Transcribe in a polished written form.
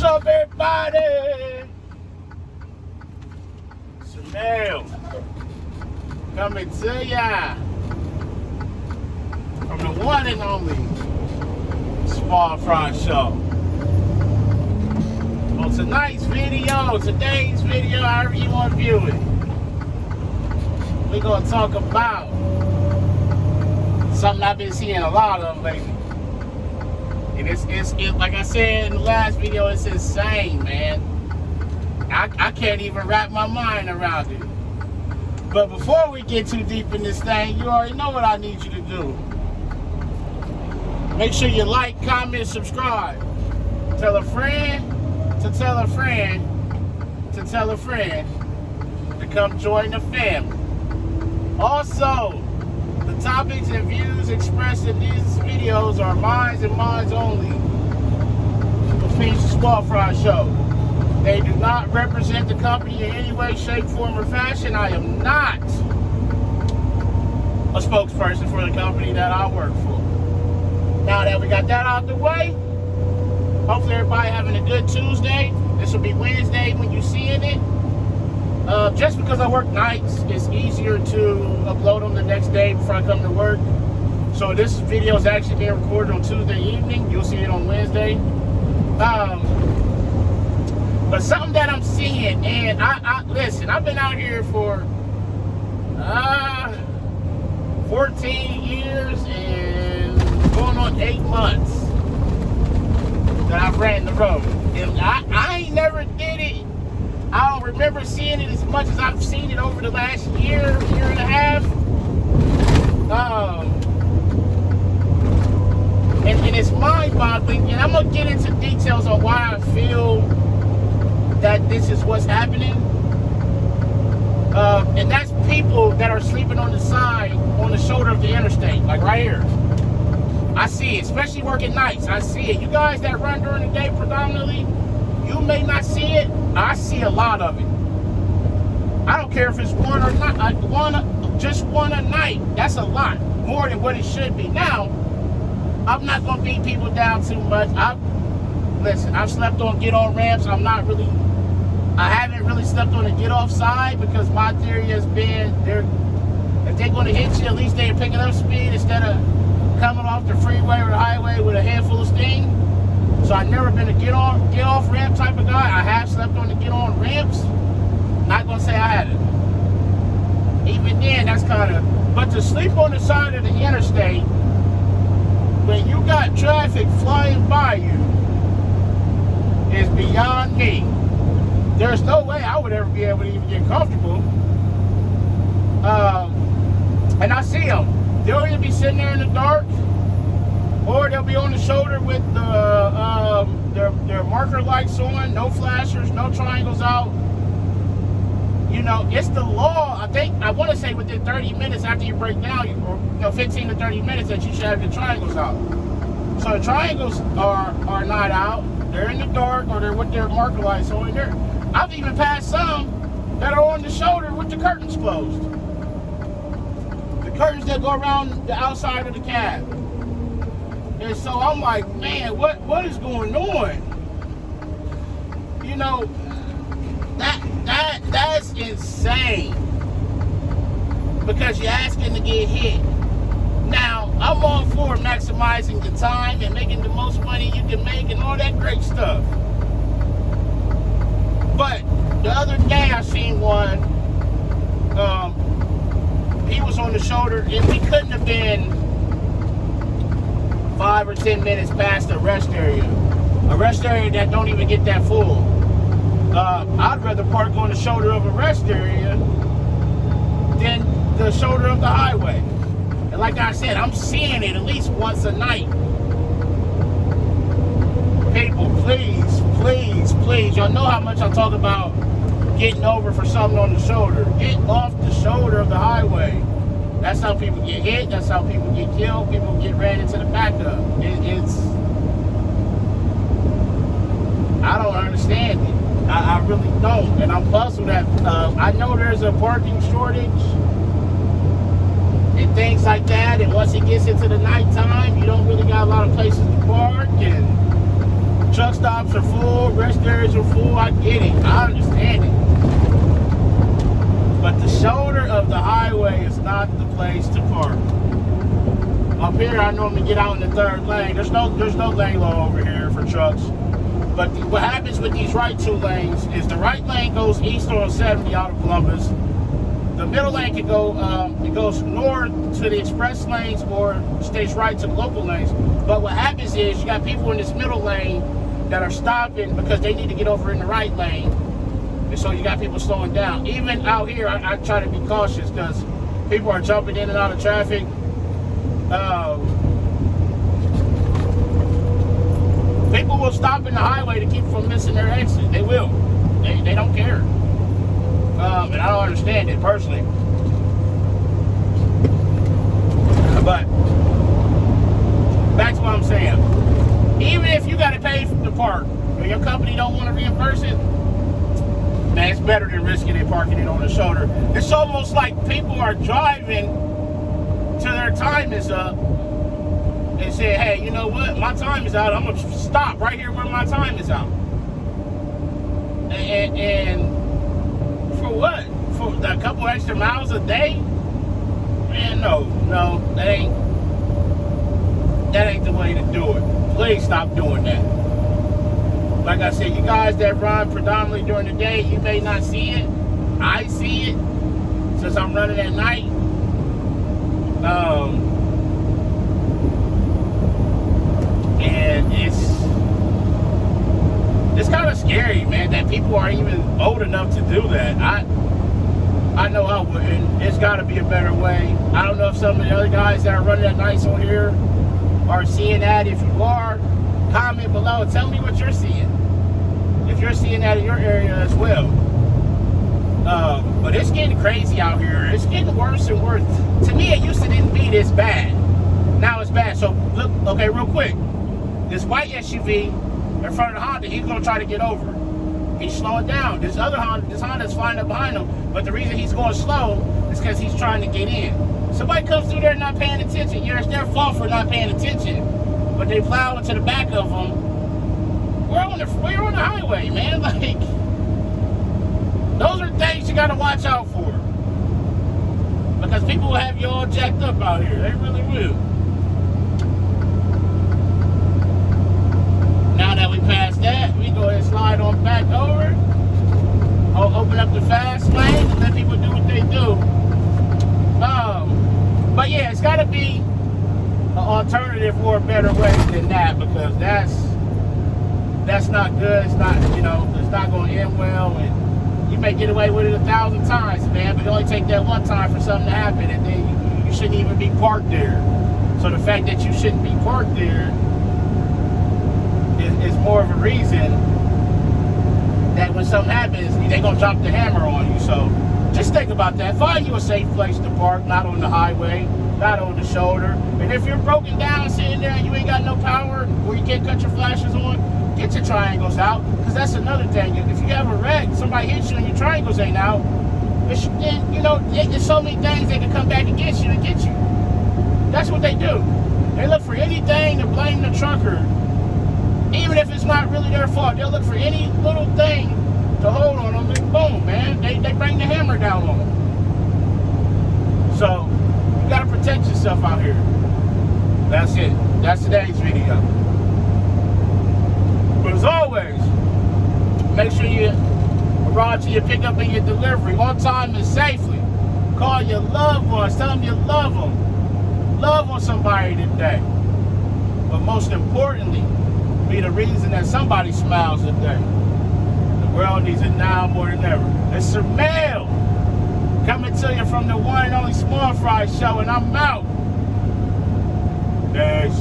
What's up, everybody? Chanel coming to ya from the one and only Small Fry Show. On today's video, however you want to view it, we're going to talk about something I've been seeing a lot of lately. And it's like I said in the last video, it's insane, man. I can't even wrap my mind around it. But before we get too deep in this thing, you already know what I need you to do. Make sure you like, comment, subscribe. Tell a friend to tell a friend to tell a friend to come join the family. Also, the topics and views expressed in these videos are mine and mine only. It's the Small Fry Show. They do not represent the company in any way, shape, form, or fashion. I am not a spokesperson for the company that I work for. Now that we got that out the way, hopefully everybody having a good Tuesday. This will be Wednesday when you're seeing it. Just because I work nights, it's easier to upload them the next day before I come to work. So this video is actually being recorded on Tuesday evening. You'll see it on Wednesday. But something that I'm seeing, and listen, I've been out here for 14 years and going on 8 months that I've ran the road. And I ain't never did it. I don't remember seeing it as much as I've seen it over the last year and a half. And it's mind-boggling. And I'm going to get into details on why I feel that this is what's happening. And that's people that are sleeping on the side, on the shoulder of the interstate, like right here. I see it, especially working nights. I see it. You guys that run during the day predominantly, you may not see it. I see a lot of it. I don't care if it's one or not, just one a night. That's a lot, more than what it should be. Now, I'm not gonna beat people down too much. Listen, I've slept on get-on ramps. I haven't really slept on the get-off side because my theory has been, if they're gonna hit you, at least they're picking up speed instead of coming off the freeway or the highway with a handful of steam. So I've never been a get-off ramp type of guy. I have slept on the get-on ramps. Not gonna say I haven't. Even then, that's kind of. But to sleep on the side of the interstate when you got traffic flying by you is beyond me. There's no way I would ever be able to even get comfortable. And I see them. They'll either be sitting there in the dark, or they'll be on the shoulder with their marker lights on, no flashers, no triangles out. You know, it's the law. I want to say within 30 minutes after you break down, or 15 to 30 minutes, that you should have the triangles out. So the triangles are not out. They're in the dark, or they're with their marker lights on there. I've even passed some that are on the shoulder with the curtains closed. The curtains that go around the outside of the cab. And so I'm like, man, what is going on? You know, that's insane. Because you're asking to get hit. Now, I'm all for maximizing the time and making the most money you can make and all that great stuff. But the other day I seen one, he was on the shoulder, and we couldn't have been 5 or 10 minutes past the rest area. A rest area that don't even get that full. I'd rather park on the shoulder of a rest area than the shoulder of the highway. And like I said, I'm seeing it at least once a night. People, please, please, please. Y'all know how much I talk about getting over for something on the shoulder. Get off the shoulder of the highway. That's how people get hit. That's how people get killed. People get ran into the back of. I don't understand it. I really don't. And I'm puzzled that I know there's a parking shortage and things like that. And once it gets into the nighttime, you don't really got a lot of places to park. And trucks stops are full, rest areas are full. I get it. I understand it. But the shoulder of the highway is not the place to park. Up here, I normally get out in the third lane. There's no lane law over here for trucks. But what happens with these right two lanes is the right lane goes east on 70 out of Columbus. The middle lane can go, it goes north to the express lanes or stays right to the local lanes. But what happens is you got people in this middle lane that are stopping because they need to get over in the right lane. And so you got people slowing down. Even out here, I try to be cautious because people are jumping in and out of traffic. People will stop in the highway to keep from missing their exit. They will. They don't care. And I don't understand it personally. But back to what I'm saying. Even if you got to pay for the park and your company don't want to reimburse it, man, it's better than risking it parking it on the shoulder. It's almost like people are driving till their time is up and say, hey, you know what? My time is out. I'm going to stop right here where my time is out. And for what? For a couple extra miles a day? Man, no, that ain't the way to do it. Please stop doing that. Like I said, you guys that run predominantly during the day, you may not see it. I see it since I'm running at night. And it's kind of scary, man, that people are even old enough to do that. I know I wouldn't. It's got to be a better way. I don't know if some of the other guys that are running at nights on here are seeing that. If you are, comment below. Tell me what you're seeing. If you're seeing that in your area as well. But it's getting crazy out here. It's getting worse and worse. To me, it used to didn't be this bad. Now it's bad. So look, okay, real quick. This white SUV in front of the Honda, he's gonna try to get over. He's slowing down. This Honda's flying up behind him. But the reason he's going slow is because he's trying to get in. Somebody comes through there not paying attention. Yeah, it's their fault for not paying attention. But they plow into the back of them. We're on the highway, man. Like, those are things you gotta watch out for. Because people will have you all jacked up out here. They really will. Now that we passed that, we go ahead and slide on back over. Open up the fast lane and let people do what they do. But yeah, it's gotta be an alternative or a better way than that, because that's not good. It's not, it's not going to end well, and you may get away with it 1,000 times, man, but it only take that one time for something to happen, and then you shouldn't even be parked there. So the fact that you shouldn't be parked there is more of a reason that when something happens, they're going to drop the hammer on you. So just think about that. Find you a safe place to park, not on the highway, not on the shoulder. And if you're broken down sitting there and you ain't got no power, or you can't cut your flashes on, get your triangles out, because that's another thing. If you have a wreck, somebody hits you and your triangles ain't out, there's so many things that can come back against you and get you. That's what they do. They look for anything to blame the trucker, even if it's not really their fault. They'll look for any little thing to hold on them, and boom, man, they bring the hammer down on them. So you gotta protect yourself out here. That's it. That's today's video. But as always, make sure you arrive to your pickup and your delivery on time and safely. Call your loved ones. Tell them you love them. Love on somebody today. But most importantly, be the reason that somebody smiles today. The world needs it now more than ever. It's Sir Mail coming to you from the one and only Small Fry Show, and I'm out. Peace.